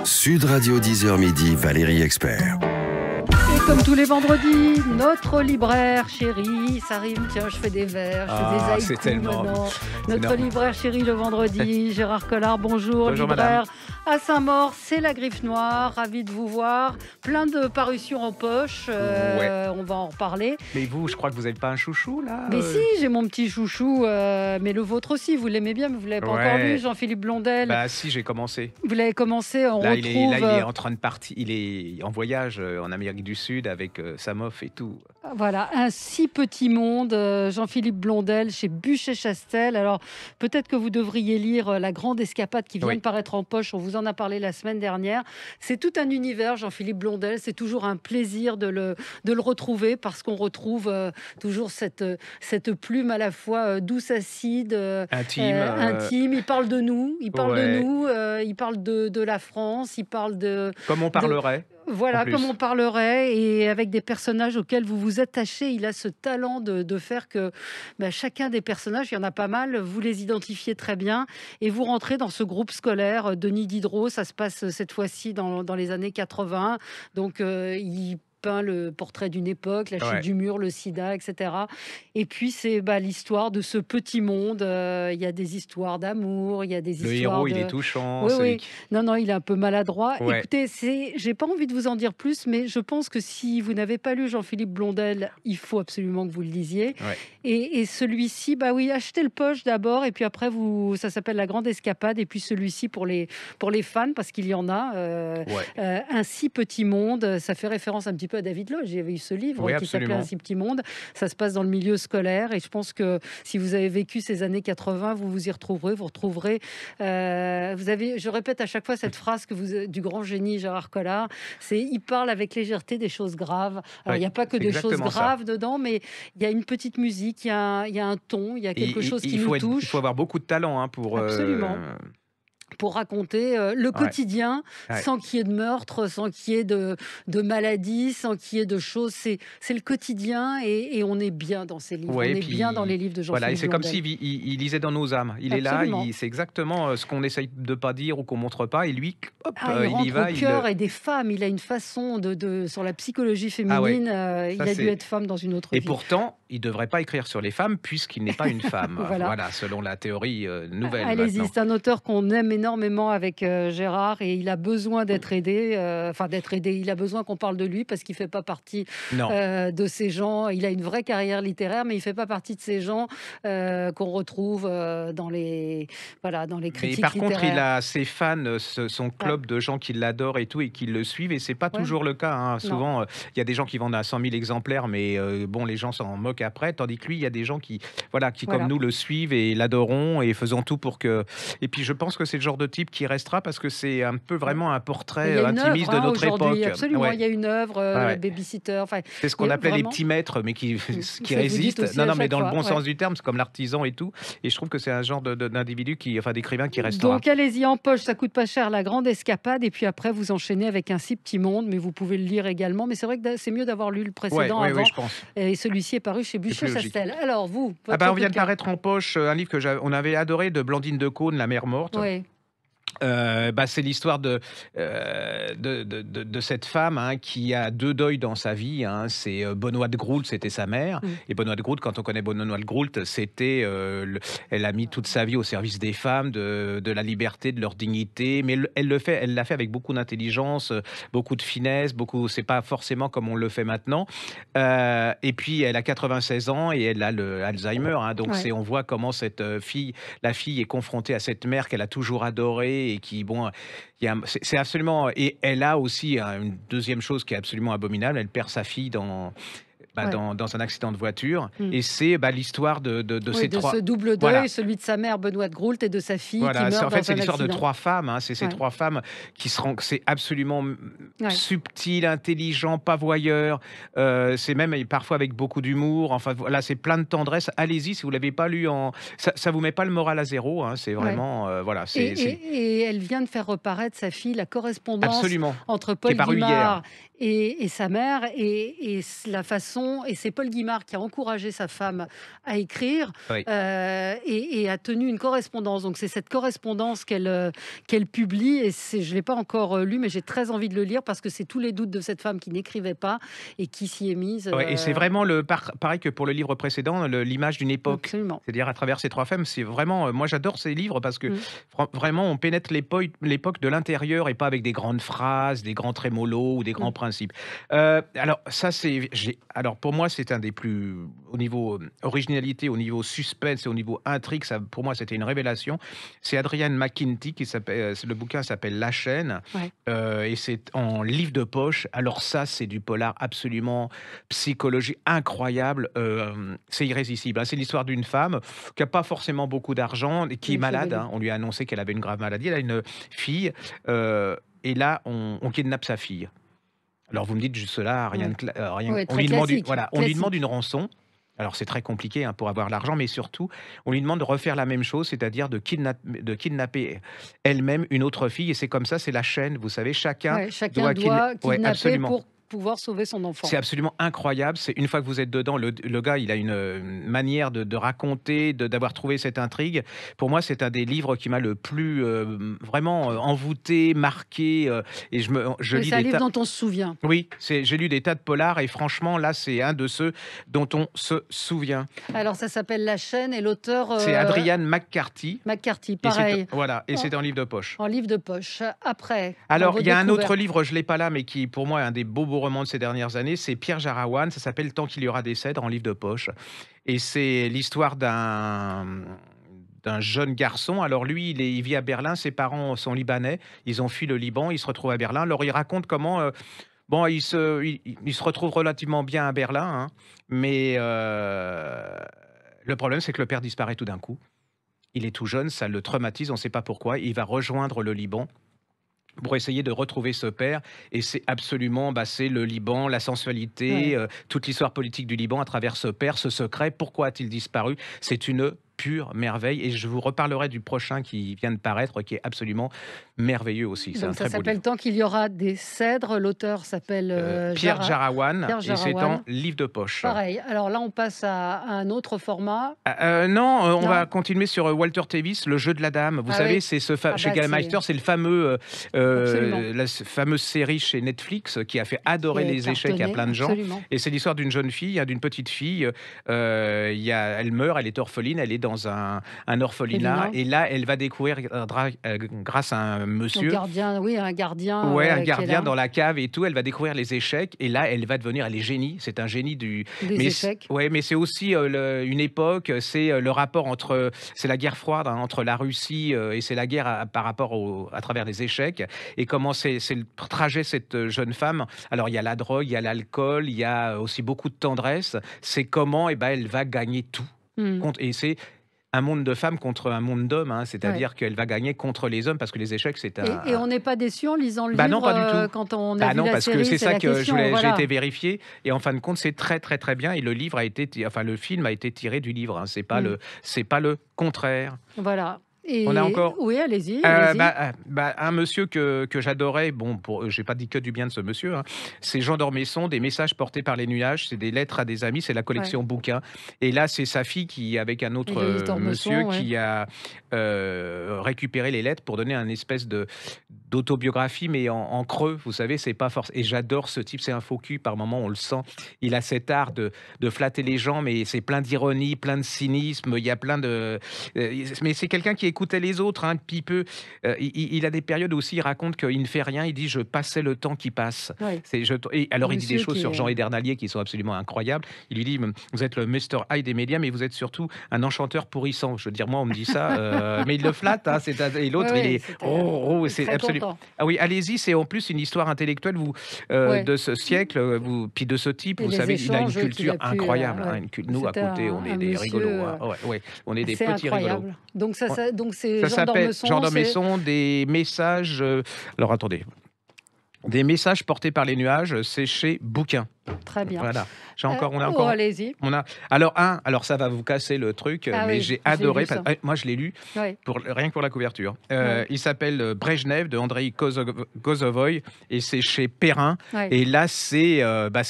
Sud Radio 10h midi, Valérie Expert. Et comme tous les vendredis, notre libraire chéri, ça rime, tiens, je fais des vers, je fais des haïkus c'est tellement... maintenant. Notre libraire chéri le vendredi, Gérard Collard, bonjour. Bonjour, libraire madame. à Saint-Maur, c'est la Griffe Noire, ravi de vous voir. Plein de parutions en poche, on va en reparler. Mais vous, je crois que vous n'avez pas un chouchou, là Mais si, j'ai mon petit chouchou, mais le vôtre aussi, vous l'aimez bien, mais vous ne l'avez pas encore lu, Jean-Philippe Blondel. Bah si, j'ai commencé. Vous l'avez commencé, on là, retrouve... il est en train de partir, il est en voyage en Amérique du Sud avec sa meuf et tout. Voilà, un si petit monde, Jean-Philippe Blondel chez Buchet-Chastel. Alors, peut-être que vous devriez lire La Grande Escapade qui vient de paraître en poche. On vous en a parlé la semaine dernière. C'est tout un univers, Jean-Philippe Blondel. C'est toujours un plaisir de le retrouver parce qu'on retrouve toujours cette plume à la fois douce, acide, intime. Il parle de nous, il parle de la France, il parle de... Comme on parlerait. Voilà, comme on parlerait, et avec des personnages auxquels vous vous attachez. Il a ce talent de faire que chacun des personnages, il y en a pas mal, vous les identifiez très bien et vous rentrez dans ce groupe scolaire. Denis Diderot, ça se passe cette fois-ci dans les années 80. Donc, il peint le portrait d'une époque, la chute du mur, le sida, etc. Et puis, c'est l'histoire de ce petit monde. Il y a des histoires d'amour, il y a des histoires... Le héros, il est touchant. Oui. Non, il est un peu maladroit. Ouais. Écoutez, j'ai pas envie de vous en dire plus, mais je pense que si vous n'avez pas lu Jean-Philippe Blondel, il faut absolument que vous le lisiez. Ouais. Et celui-ci, achetez le poche d'abord, et puis après, ça s'appelle La Grande Escapade, et puis celui-ci pour les fans, parce qu'il y en a. Un si petit monde, ça fait référence un petit peu à David Lodge. Il y avait eu ce livre qui s'appelait Un si petit monde. Ça se passe dans le milieu scolaire, et je pense que si vous avez vécu ces années 80, vous vous y retrouverez. Vous retrouverez... je répète à chaque fois cette phrase du grand génie Gérard Collard, c'est il parle avec légèreté des choses graves. Alors, il n'y a pas que des choses graves dedans, mais il y a une petite musique, il y a un ton, il y a quelque chose qui nous touche. Il faut avoir beaucoup de talent pour... Absolument. Pour raconter le quotidien sans qu'il y ait de meurtre, sans qu'il y ait de maladies, sans qu'il y ait de choses. C'est le quotidien et on est bien dans ces livres. On est bien dans les livres de Jean-Philippe Blondel. Et c'est comme s'il lisait dans nos âmes. Il est là, c'est exactement ce qu'on essaye de pas dire ou qu'on montre pas. Et lui, il y va. Au cœur et des femmes. Il a une façon sur la psychologie féminine. Il a dû être femme dans une autre vie. Et pourtant, il ne devrait pas écrire sur les femmes puisqu'il n'est pas une femme. voilà, selon la théorie nouvelle. Allez-y, c'est un auteur qu'on aime énormément avec Gérard et il a besoin d'être aidé. Il a besoin qu'on parle de lui parce qu'il ne fait pas partie de ces gens. Il a une vraie carrière littéraire, mais il ne fait pas partie de ces gens qu'on retrouve dans les critiques par littéraires. Contre, il a ses fans, son club de gens qui l'adorent et tout et qui le suivent. Et ce n'est pas toujours le cas. Souvent, il y a des gens qui vendent à 100 000 exemplaires, mais les gens s'en moquent après. Tandis que lui, il y a des gens qui comme nous, le suivent et l'adoront et faisons tout pour que... Et puis, je pense que c'est le genre de type qui restera parce que c'est un peu vraiment un portrait intimiste de notre époque. Absolument, il y a une œuvre, Babysitter. C'est ce qu'on appelait les petits maîtres, mais qui résistent. Non, mais dans le bon sens du terme, c'est comme l'artisan et tout. Et je trouve que c'est un genre d'individu d'écrivain qui restera. Donc, allez-y en poche, ça coûte pas cher, La Grande Escapade. Et puis après, vous enchaînez avec Un si petit monde, mais vous pouvez le lire également. Mais c'est vrai que c'est mieux d'avoir lu le précédent avant. Oui, je pense. Et celui-ci est paru chez Buchet-Chastel. Alors, vous, on vient de paraître en poche un livre on avait adoré de Blandine de Caunes, La Mère morte. Oui. C'est l'histoire de cette femme qui a deux deuils dans sa vie. C'est Benoît de Groult, c'était sa mère. Et Benoît de Groult, quand on connaît Benoît de Groult, c'était elle a mis toute sa vie au service des femmes, de la liberté, de leur dignité. Mais elle l'a fait avec beaucoup d'intelligence, beaucoup de finesse, c'est pas forcément comme on le fait maintenant. Et puis elle a 96 ans et elle a le Alzheimer. Donc on voit comment la fille est confrontée à cette mère qu'elle a toujours adorée. Et qui, c'est absolument... Et elle a aussi une deuxième chose qui est absolument abominable, elle perd sa fille dans un accident de voiture. Et c'est l'histoire de ce double deuil, celui de sa mère, Benoît de Groult, et de sa fille qui meurt dans un accident. C'est l'histoire de trois femmes. C'est ces trois femmes qui c'est absolument subtil, intelligent, pavoyeur. C'est même parfois avec beaucoup d'humour. Enfin, voilà, c'est plein de tendresse. Allez-y, si vous ne l'avez pas lu. Ça vous met pas le moral à zéro. C'est vraiment... Et elle vient de faire reparaître sa fille, la correspondance entre Paul Guimard et sa mère, et la façon façon, et c'est Paul Guimard qui a encouragé sa femme à écrire, Oui. et a tenu une correspondance. Donc c'est cette correspondance qu'elle publie, et je ne l'ai pas encore lu, mais j'ai très envie de le lire parce que c'est tous les doutes de cette femme qui n'écrivait pas et qui s'y est mise. Ouais, et c'est vraiment pareil que pour le livre précédent, l'image d'une époque. Absolument. C'est-à-dire à travers ces trois femmes, c'est vraiment. Moi, j'adore ces livres parce que Mm. vraiment, on pénètre l'époque de l'intérieur et pas avec des grandes phrases, des grands trémolos ou des grands principes. Alors, ça, alors, pour moi, c'est un des plus. Au niveau originalité, au niveau suspense et au niveau intrigue, ça, pour moi, c'était une révélation. C'est Adrienne McKinty le bouquin s'appelle La chaîne. Ouais. Et c'est en livre de poche. Alors, ça, c'est du polar absolument psychologique incroyable. C'est irrésistible, hein. C'est l'histoire d'une femme qui n'a pas forcément beaucoup d'argent et qui est Oui, malade, j'avais lu. hein. On lui a annoncé qu'elle avait une grave maladie. Elle a une fille. Et là, on kidnappe sa fille. Alors vous me dites juste cela, rien Ouais. de rien. Ouais, On très lui demande classique, on lui classique. demande une rançon. Alors c'est très compliqué, hein, pour avoir l'argent, mais surtout on lui demande de refaire la même chose, c'est-à-dire de kidnapper elle-même une autre fille. Et c'est comme ça, c'est la chaîne. Vous savez, chacun Ouais, chacun doit doit Ouais, kidnapper absolument. pour pouvoir sauver son enfant. C'est absolument incroyable. C'est une fois que vous êtes dedans, le gars, il a une manière de raconter, d'avoir trouvé cette intrigue. Pour moi, c'est un des livres qui m'a le plus vraiment envoûté, marqué. Et je Oui, lis c'est un des livre tas. dont on se souvient. Oui, j'ai lu des tas de polars et franchement, là, c'est un de ceux dont on se souvient. Alors, ça s'appelle La chaîne, et l'auteur C'est Adrienne McCarthy. McCarthy, Et c'est pareil, voilà, et en, c'est en livre de poche. en livre de poche. Après, dans Alors, vos il y a un autre découvertes. livre, je ne l'ai pas là, mais qui, pour moi, est un des beaux romans de ces dernières années. C'est Pierre Jarawan. Ça s'appelle Tant qu'il y aura des cèdres, en livre de poche. Et c'est l'histoire d'un jeune garçon. Alors lui, il vit à Berlin. Ses parents sont libanais. Ils ont fui le Liban. Il se retrouve à Berlin. Alors il raconte comment. Bon, il se retrouve relativement bien à Berlin, hein, mais le problème, c'est que le père disparaît tout d'un coup. Il est tout jeune, ça le traumatise, on ne sait pas pourquoi. Il va rejoindre le Liban pour essayer de retrouver ce père. Et c'est absolument, c'est le Liban, la sensualité, Ouais. toute l'histoire politique du Liban à travers ce père, ce secret. Pourquoi a-t-il disparu? C'est une pure merveille. Et je vous reparlerai du prochain qui vient de paraître, qui est absolument merveilleux aussi. C'est un Donc, ça très beau livre. s'appelle Tant qu'il y aura des cèdres. L'auteur s'appelle Pierre Jarawan, Pierre et c'est en Jarawan. livre de poche. Pareil. Alors là, on passe à un autre format. Non, on Non. va continuer sur Walter Tevis, Le jeu de la dame. Vous Ah savez, oui. c'est chez c'est- Gallmeister, c'est le fameux, Absolument. la fameuse série chez Netflix qui a fait adorer Qui est les échecs à cartonné, plein de gens. absolument. Et c'est l'histoire d'une jeune fille, hein, d'une petite fille. Elle meurt, elle est orpheline, elle est dans un orphelinat. Et là, elle va découvrir, grâce à un Un monsieur, gardien, oui, un gardien. ouais, un qui est gardien là, dans la cave et tout, elle va découvrir les échecs. Et là, elle est génie. C'est un génie des mais échecs. ouais, mais c'est aussi une époque, c'est le rapport c'est la guerre froide, hein, entre la Russie, et c'est la guerre par rapport à travers les échecs, et comment c'est le trajet de cette jeune femme. Alors il y a la drogue, il y a l'alcool, il y a aussi beaucoup de tendresse. C'est comment elle va gagner tout. Hmm. Et c'est un monde de femmes contre un monde d'hommes, hein, Ouais. c'est-à-dire qu'elle va gagner contre les hommes parce que les échecs, c'est Et on n'est pas déçu en lisant le Bah livre non, pas du tout. quand on a Bah vu non, la parce série, que c'est ça la que question, j'ai voilà. été vérifié. Et en fin de compte, c'est très, très, très bien. Et le livre le film a été tiré du livre, hein. C'est pas le contraire. Voilà. Et On a encore. Oui, allez-y. Allez-y. Un monsieur que j'adorais, j'ai pas dit que du bien de ce monsieur, hein. C'est Jean d'Ormesson, Des messages portés par les nuages. C'est des lettres à des amis, c'est la collection bouquins. Et là, c'est sa fille qui, avec un autre Élisabeth Ormesson, monsieur, ouais. qui a récupéré les lettres pour donner un espèce d'autobiographie, mais en creux. Vous savez, c'est pas forcément. Et j'adore ce type, c'est un faux cul, par moments, on le sent. Il a cet art de flatter les gens, mais c'est plein d'ironie, plein de cynisme. Il y a plein de. Mais c'est quelqu'un qui écoutait les autres, hein, puis il a des périodes aussi, il raconte qu'il ne fait rien, il dit « je passais le temps qui passe Ouais. ». Et alors il dit des Monsieur choses qui sur est- Jean Edernalier qui sont absolument incroyables. Il lui dit « vous êtes le Mr. Hyde des médias, mais vous êtes surtout un enchanteur pourrissant ». Je veux dire, moi on me dit ça, mais il le flatte, hein, et l'autre Ouais, il ouais, est c'était- c'est très absolument... content. Ah oui, allez-y, c'est en plus une histoire intellectuelle Ouais. de ce siècle, puis de ce type, Et vous les savez, il a une échanges qu'il culture a pu, incroyable, ouais. hein, nous à C'était côté, on est un des monsieur, rigolos, hein. Ouais, on est des C'est petits rigolos. incroyable. Donc, donc c'est Ça Jean s'appelle d'Ormesson. Jean d'Ormesson, Des messages. Alors attendez. Des messages portés par les nuages, c'est chez Bouquin. Très bien. Voilà. On a Oh, encore, allez-y. alors ça va vous casser le truc, Ah mais oui, j'ai je l'ai adoré. lu ça. Moi, je l'ai lu Oui, rien que pour la couverture. oui, Il s'appelle Brejnev de Andrei Kozovoy et c'est chez Perrin. oui. Et là, c'est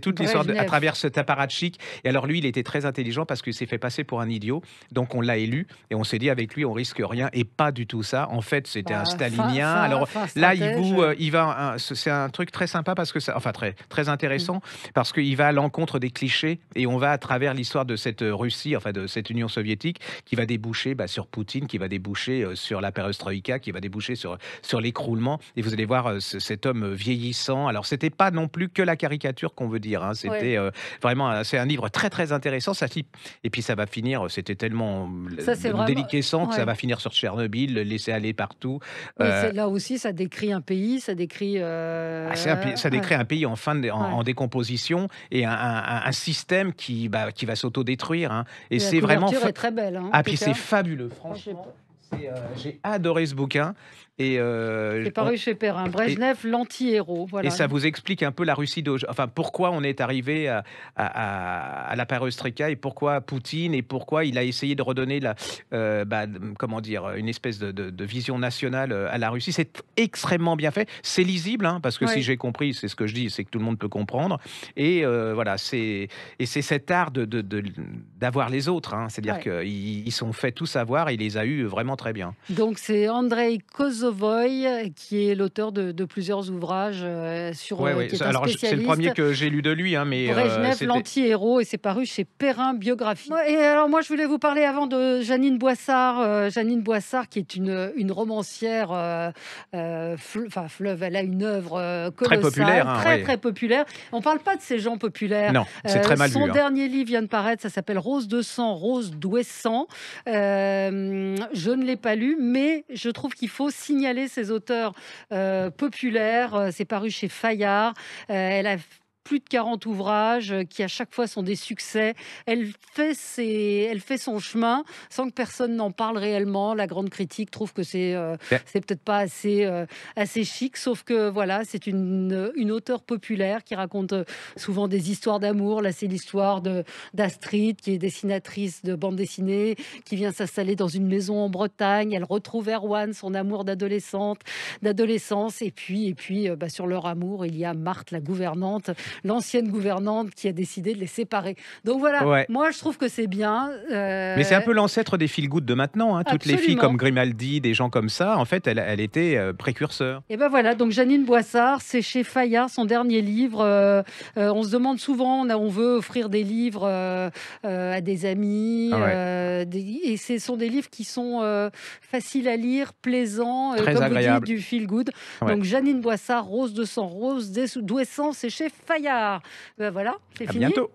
toute l'histoire à Brejnev. travers cet apparatchik. Et alors lui, il était très intelligent parce qu'il s'est fait passer pour un idiot. Donc on l'a élu et on s'est dit avec lui, on risque rien et pas du tout ça. En fait, c'était un stalinien. Alors Fin là, stratège. c'est un truc très sympa parce que très très Mm. intéressant parce qu'il va à l'encontre des clichés et on va à travers l'histoire de cette Russie, enfin de cette Union soviétique, qui va déboucher sur Poutine, qui va déboucher sur la perestroïka, qui va déboucher sur l'écroulement. Et vous allez voir cet homme vieillissant. Alors c'était pas non plus que la caricature qu'on veut dire, hein. Ouais. C'était vraiment, c'est un livre très très intéressant. Et puis ça va finir, c'était tellement Ça, c'est vraiment. déliquescent que ça Ouais. va finir sur Tchernobyl, le laisser aller partout. Oui, Euh, là aussi, ça décrit un pays, ça décrit. Ça Ouais, décrit un pays ouais. en décomposition et un système qui va s'autodétruire, hein. Et Et la c'est vraiment. couverture est très belle, hein, en Ah, tout puis c'est cas. fabuleux, Moi, j'ai franchement. J'ai adoré ce bouquin. Et, C'est paru chez Perrin. et, Brejnev, l'anti-héros. et Voilà. ça vous explique un peu la Russie enfin, pourquoi on est arrivé à la perestroïka et pourquoi Poutine et pourquoi il a essayé de redonner comment dire, une espèce de vision nationale à la Russie. C'est extrêmement bien fait. C'est lisible, hein, parce que si Oui. j'ai compris, c'est ce que je dis, c'est que tout le monde peut comprendre. Et voilà, c'est cet art d'avoir les autres, hein. C'est-à-dire Ouais. qu'ils sont faits tout savoir et il les a eu vraiment très bien. Donc, c'est Andrei Kozovoy qui est l'auteur de plusieurs ouvrages Ouais, ouais. qui est un Alors, c'est le premier spécialiste. que j'ai lu de lui, hein, mais Brejnev, c'était. l'anti-héros, et c'est paru chez Perrin Biographie. Ouais, et alors moi, je voulais vous parler avant de Jeannine Boissard. Jeannine Boissard, qui est une romancière, fleuve, elle a une œuvre Très colossale, populaire, hein, très ouais. très populaire. On parle pas de ces gens populaires. Non, c'est très mal Son vu, hein. dernier livre vient de paraître, ça s'appelle Rose de sang, Rose d'ouessant. Je ne l'ai pas lu, mais je trouve qu'il faut signaler ces auteurs populaires. C'est paru chez Fayard. Elle a plus de 40 ouvrages qui à chaque fois sont des succès. Elle fait son chemin sans que personne n'en parle réellement. La grande critique trouve que Ben, c'est peut-être pas assez chic, sauf que voilà, c'est une auteure populaire qui raconte souvent des histoires d'amour. Là, c'est l'histoire d'Astrid, qui est dessinatrice de bande dessinée, qui vient s'installer dans une maison en Bretagne. Elle retrouve Erwan, son amour d'adolescence. Et puis sur leur amour, il y a Marthe, la gouvernante, l'ancienne gouvernante, qui a décidé de les séparer. Donc voilà, ouais. moi je trouve que c'est bien. Mais c'est un peu l'ancêtre des feel-good de maintenant, hein. Toutes les filles Absolument. comme Grimaldi, des gens comme ça, en fait, elle était précurseur. Et ben voilà, donc Jeannine Boissard, c'est chez Fayard, son dernier livre. On se demande souvent, on veut offrir des livres à des amis, Ah ouais. et ce sont des livres qui sont faciles à lire, plaisants, Très comme vous agréable. dites, du feel good. Ouais. Donc Jeannine Boissard, Rose de sang, Rose d'ouessant, c'est chez Fayard. Ben voilà, c'est À fini. bientôt.